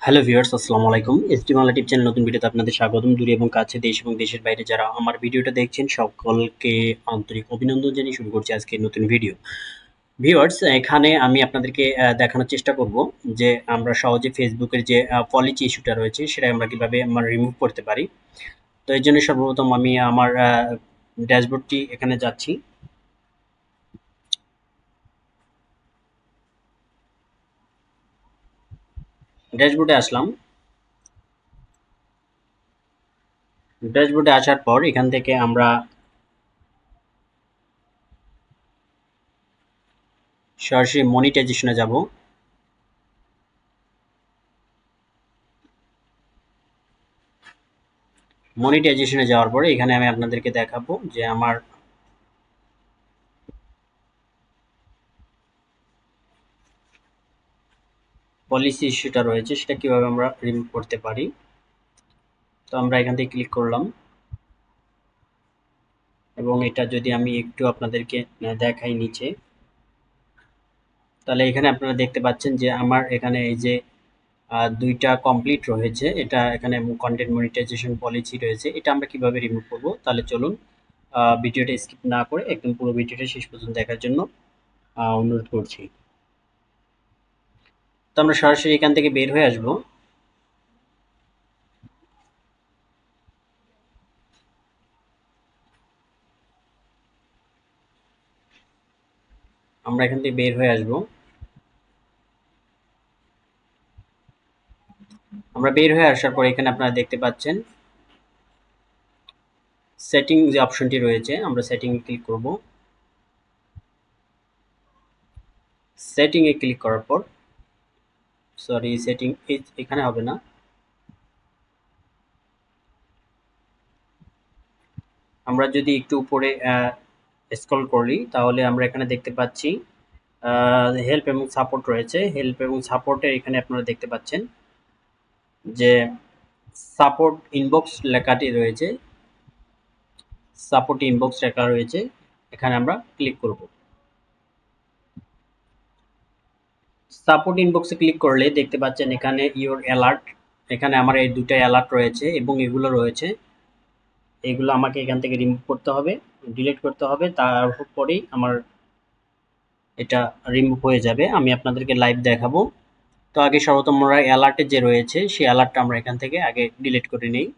Hello viewers, আসসালামু আলাইকুম। ST Bangla টিপ channel নতুন ভিডিওতে আপনাদের স্বাগতম। দূরে এবং কাছে, দেশ এবং দেশের বাইরে যারা আমার ভিডিওটা দেখছেন সকলকে আন্তরিক অভিনন্দন জানিয়ে শুরু করছি আজকের নতুন ভিডিও। ভিউয়ার্স, এখানে আমি আপনাদেরকে দেখানোর চেষ্টা করব যে আমরা সহজে ফেসবুকের যে পলিসি ইস্যুটা রয়েছে সেটা আমরা কিভাবে রিমুভ করতে পারি। তো এর জন্য সর্বপ্রথম আমি আমার ড্যাশবোর্ডটি এখানে যাচ্ছি। ড্যাশবোর্ডে আসলাম। ড্যাশবোর্ডে আসার পর এখান থেকে আমরা সরাসরি মনিটাইজেশনে যাব। মনিটাইজেশনে যাওয়ার পরে এখানে আমি আপনাদেরকে দেখাবো যে আমার পলিসি ইস্যুটা রয়েছে সেটা কিভাবে আমরা রিমুভ করতে পারি। তো আমরা এখান থেকে ক্লিক করলাম এবং এটা যদি আমি একটু আপনাদেরকে দেখাই নিচে, তাহলে এখানে আপনারা দেখতে পাচ্ছেন যে আমার এখানে এই যে দুইটা কমপ্লিট রয়েছে, এটা এখানে কন্টেন্ট মনিটাইজেশন পলিসি রয়েছে। এটা আমরা কিভাবে রিমুভ করব, তাহলে চলুন ভিডিওটা স্কিপ না করে একদম পুরো ভিডিওটা শেষ পর্যন্ত দেখার জন্য অনুরোধ করছি। তো আমরা সরাসরি এখান থেকে বের হয়ে আসব। আমরা এখান থেকে বের হয়ে আসব। আমরা বের হয়ে আসার পর এখানে আপনারা দেখতে পাচ্ছেন সেটিং যে অপশনটি রয়েছে, আমরা সেটিং এ ক্লিক করব। সেটিং এ ক্লিক করার পর, সরি, সেটিং এখানে হবে না, আমরা যদি একটু উপরে স্ক্রল করি তাহলে আমরা এখানে দেখতে পাচ্ছি হেল্প এবং সাপোর্ট রয়েছে। হেল্প এবং সাপোর্টের এখানে আপনারা দেখতে পাচ্ছেন যে সাপোর্ট ইনবক্স লেখাটি রয়েছে, সাপোর্ট ইনবক্স লেখা রয়েছে, এখানে আমরা ক্লিক করব। সাপোর্ট ইনবক্সে ক্লিক করলে দেখতে পাচ্ছেন এখানে ইওর অ্যালার্ট, এখানে আমার এই দুটো অ্যালার্ট রয়েছে এবং এগুলো রয়েছে, এগুলো আমাকে এখান থেকে রিমুভ করতে হবে, ডিলিট করতে হবে, তারপরেই আমার এটা রিমুভ হয়ে যাবে। আমি আপনাদেরকে লাইভ দেখাবো। তো আগে সর্বপ্রথম আমরা অ্যালার্টে যে রয়েছে সেই অ্যালার্টটা আমরা এখান থেকে আগে ডিলিট করে নিই।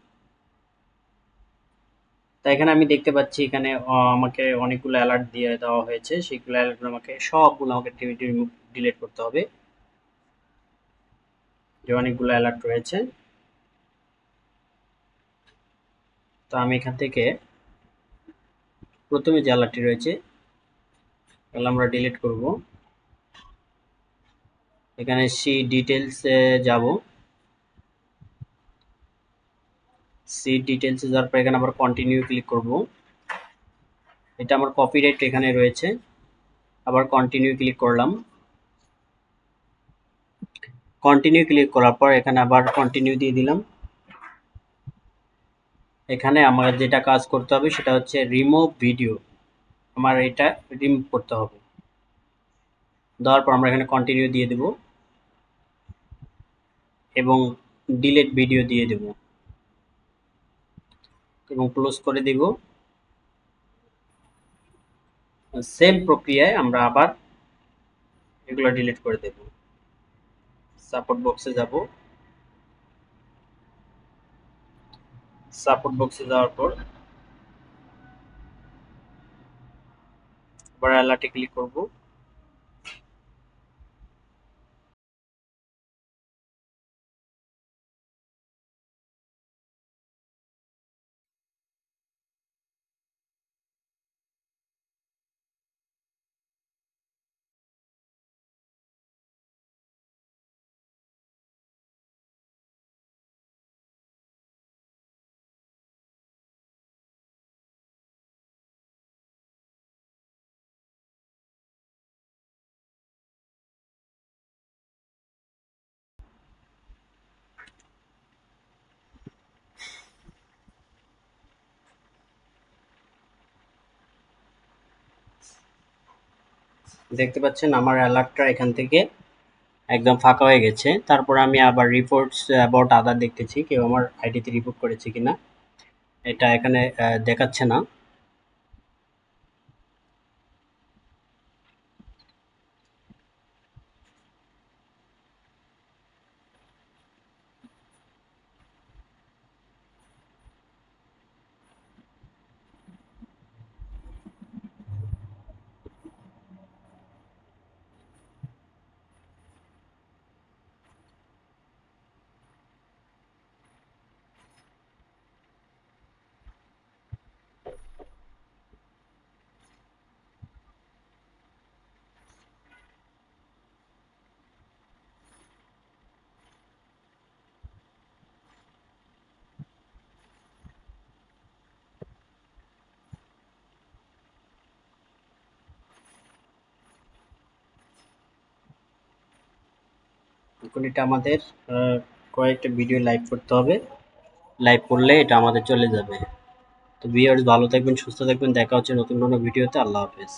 তো এখানে আমি দেখতে পাচ্ছি এখানে আমাকে অনেকগুলো অ্যালার্ট দিয়ে দেওয়া হয়েছে, সেইগুলো অ্যালার্ট আমাকে সবগুলো আমাকে রিমুভ ডিলিট করতে হবে, যে অনেকগুলো অ্যালার্ট রয়েছে। তো আমি এখান থেকে প্রথমে যে অ্যালার্টটি রয়েছে তাহলে আমরা ডিলিট করব। এখানে সি ডিটেলসে যাব। সি ডিটেলসে যাওয়ার পর এখানে আবার কন্টিনিউ ক্লিক করব। এটা আমার কপিরাইট এখানে রয়েছে, আবার কন্টিনিউ ক্লিক করলাম। কন্টিনিউ ক্লিক করার পর এখানে আবার কন্টিনিউ দিয়ে দিলাম। এখানে আমার যেটা কাজ করতে হবে সেটা হচ্ছে রিমুভ ভিডিও, আমার এটা রিমুভ করতে হবে। দেওয়ার পর আমরা এখানে কন্টিনিউ দিয়ে দেব এবং ডিলিট ভিডিও দিয়ে দেব এবং ক্লোজ করে দিব। সেম প্রক্রিয়ায় আমরা আবার এগুলো ডিলিট করে দেব। সাপোর্ট বক্সে যাব। সাপোর্ট বক্সে যাওয়ার পর আবার অ্যালার্টে ক্লিক করব। দেখতে পাচ্ছেন আমার অ্যালার্টটা এখান থেকে একদম ফাঁকা হয়ে গেছে। তারপর আমি আবার রিপোর্টস অ্যাবাউট আদার দেখতেছি কেউ আমার আইডিতে রিপোর্ট করেছে কিনা। এটা এখানে দেখাচ্ছে না। এখন এটা আমাদের কয়েকটা ভিডিও লাইভ করতে হবে। লাইভ করলে এটা আমাদের চলে যাবে। তো ভিউয়ার্স, ভালো থাকবেন, সুস্থ থাকবেন। দেখা হচ্ছে নতুন কোনো ভিডিওতে। আল্লাহ হাফেজ।